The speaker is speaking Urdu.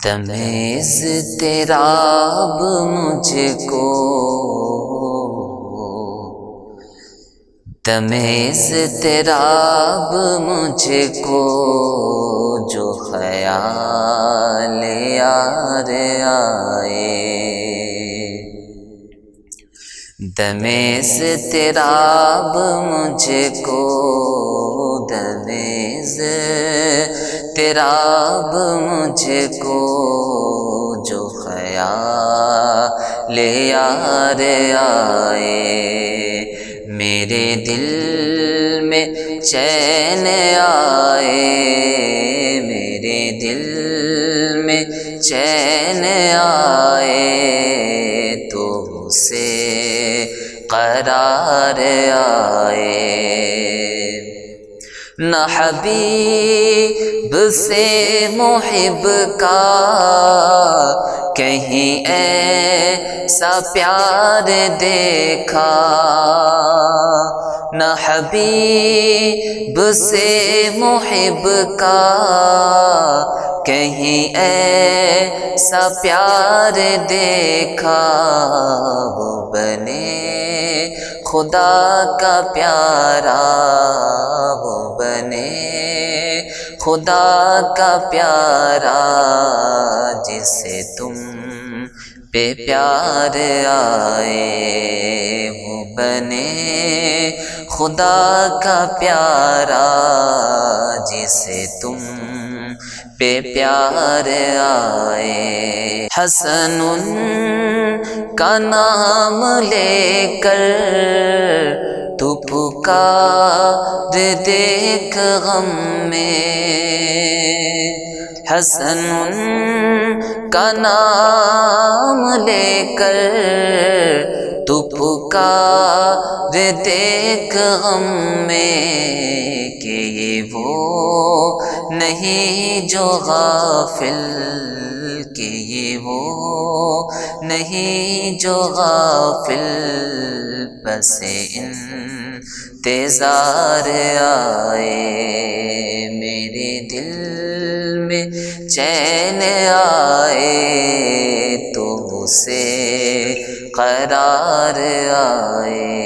تمیز تیرا اب مجھ کو، تمیز تیرا اب مجھ کو، جو خیال یار آئے، تمیز تیرا اب مجھ کو، تمیز تیرا اب مجھ کو، جو خیال یار آئے، میرے دل میں چین آئے، میرے دل میں چین آئے، تو اسے قرار آئے، نہ حبیب سے محب کا کہیں ایسا پیار دیکھا، نہ حبیب سے محب کا کہیں ایسا پیار دیکھا، وہ بنے خدا کا پیارا، وہ بنے خدا کا پیارا، جسے تم پہ پیار آئے، وہ بنے خدا کا پیارا، جسے تم پہ پیار آئے، حسن کا نام لے کر تو پکار دیکھ غم میں، حسن کا نام لے کر تو پکار دیکھ غم میں، کہ یہ وہ نہیں جو غافل، کہ یہ وہ نہیں جو غافل، بس انتظار آئے، میرے دل میں چین آئے، تو اسے قرار آئے۔